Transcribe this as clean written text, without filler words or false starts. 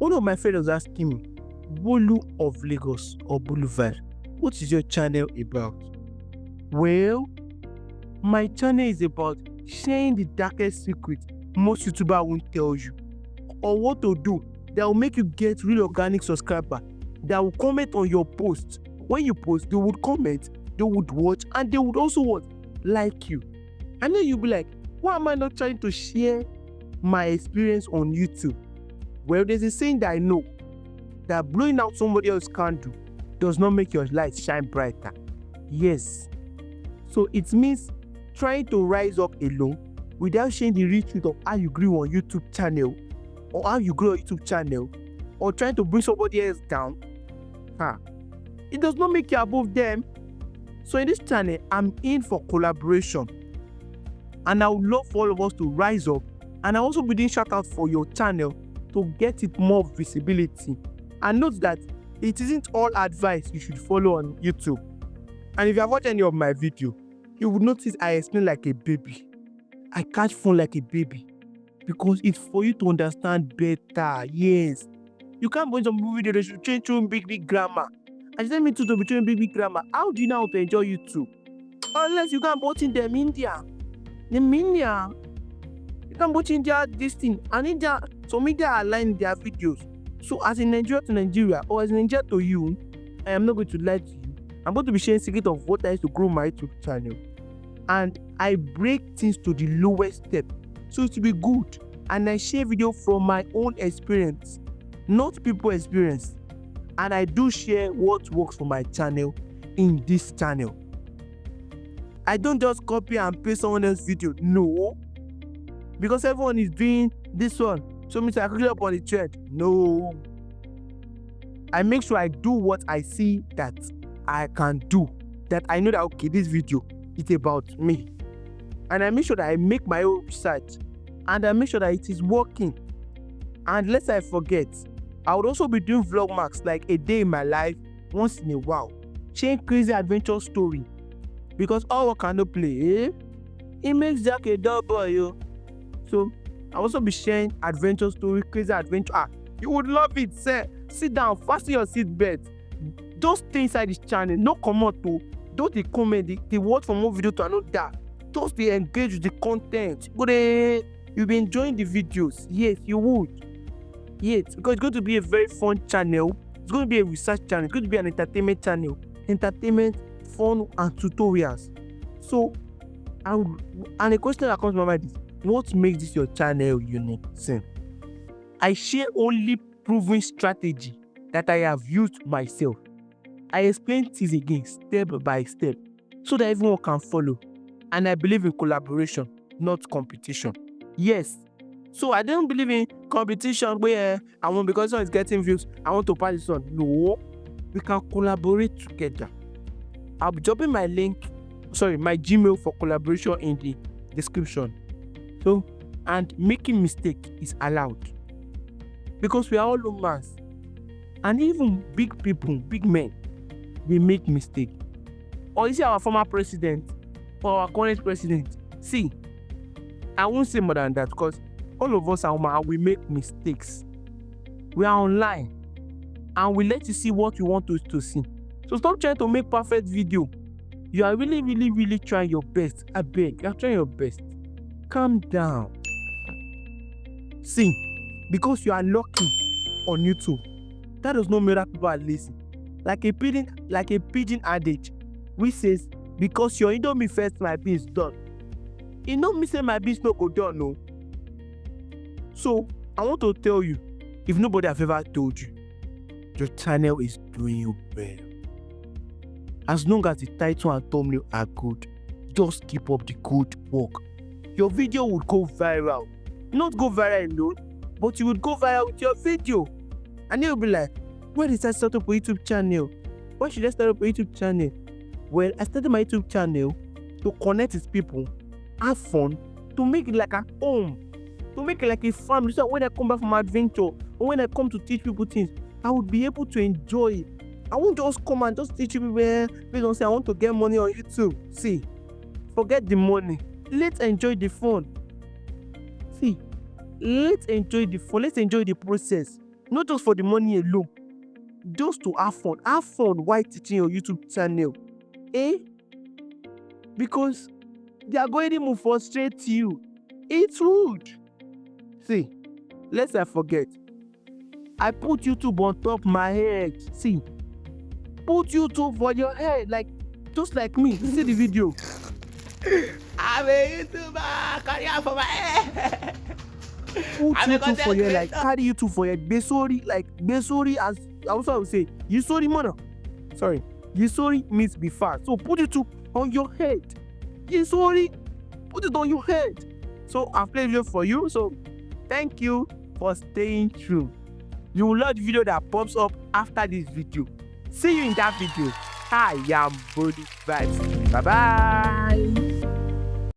One of my friends was asking me, Bolu of Lagos or Boulevard, what is your channel about? Well, my channel is about sharing the darkest secret most YouTubers won't tell you, or what to do that will make you get real organic subscriber that will comment on your post. When you post, they would comment, they would watch, and they would also what? Like you. And then you'll be like, why am I not trying to share my experience on YouTube? Well, there's a saying that I know, that blowing out somebody else's candle does not make your light shine brighter. Yes. So it means trying to rise up alone without sharing the real truth of how you grew on YouTube channel, or how you grow a YouTube channel, or trying to bring somebody else down. It does not make you above them. So in this channel, I'm in for collaboration. And I would love for all of us to rise up. And I also be doing shout out for your channel to get it more visibility. And note that it isn't all advice you should follow on YouTube. And if you have watched any of my video, you would notice I explain like a baby. I catch phone like a baby. Because it's for you to understand better. Yes. You can't watch some video that should change through big grammar. And tell me to be doing big grammar. How do you know how to enjoy YouTube? Unless you can't watch in them India. India. You can watch India this thing. And India, some India align their videos. So as in Nigeria to Nigeria, or as in Nigeria to you, I am not going to lie to you. I'm going to be sharing secret of what I used to grow my YouTube channel. And I break things to the lowest step. So it will be good. And I share video from my own experience, not people's experience. And I do share what works for my channel in this channel. I don't just copy and paste someone else's video. No. Because everyone is doing this one. So means I click up on the trend. No. I make sure I do what I see that I can do. That I know that, okay, this video is about me. And I make sure that I make my own research. And I make sure that it is working. And lest I forget, I would also be doing vlogmas like a day in my life once in a while. Sharing crazy adventure story. Because all work cannot play, it makes Jack a dull boy, yo. So I'll also be sharing adventure story, crazy adventure. You would love it, sir. Sit down, fasten your seatbelt. Don't stay inside this channel. No comment to. Don't they comment, they watch from one video to another. Just they engage with the content. You'll be enjoying the videos. Yes, you would. Yes, because it's going to be a very fun channel. It's going to be a research channel. It's going to be an entertainment channel. Entertainment, fun, and tutorials. So, and a question that comes to my mind is, what makes this your channel unique? See, I share only proven strategy that I have used myself. I explain things again step by step so that everyone can follow. And I believe in collaboration, not competition. Yes. So I don't believe in competition where I want, because someone is getting views, I want to pass this on. No. We can collaborate together. I'll be dropping my Gmail for collaboration in the description. So, and making mistake is allowed. Because we are all humans. And even big people, big men, they make mistake. Or is it our former president or our current president? See, I won't say more than that, because all of us are human and we make mistakes. We are online and we let you see what we want to see. So stop trying to make perfect video. You are really trying your best. I beg, you are trying your best. Calm down. See, because you are lucky on YouTube, that does not mean that people are lazy. Like a pigeon adage, which says, because your Indomie first my beans is done. It don't mean say my beans no go done, no. So I want to tell you, if nobody have ever told you, your channel is doing you well. As long as the title and thumbnail are good, just keep up the good work. Your video would go viral. Not go viral alone, but you would go viral with your video. And you'll be like, why did I start up a YouTube channel? Why should I start up a YouTube channel? Well, I started my YouTube channel to connect with people, have fun, to make it like a home, to make it like a family. So when I come back from my adventure, or when I come to teach people things, I would be able to enjoy it. I won't just come and just teach you people, please don't say I want to get money on YouTube. See, forget the money. Let's enjoy the fun. See, let's enjoy the fun. Let's enjoy the process. Not just for the money alone, just to have fun. Have fun while teaching your YouTube channel. Because the algorithm will frustrate you. It's rude. See, lest I forget, I put YouTube on top my head. See, put YouTube for your head, like just like me. See the video. I'm a YouTuber, career for my head. Put YouTube for your, like, carry YouTube for your besori, like besori, as also I would say yisori mana. Sorry, yisori means be fast. So put YouTube on your head. Yisori, put it on your head. So I've played video for you. So thank you for staying true. You will love the video that pops up after this video. See you in that video. I am Body Vibes. Bye bye.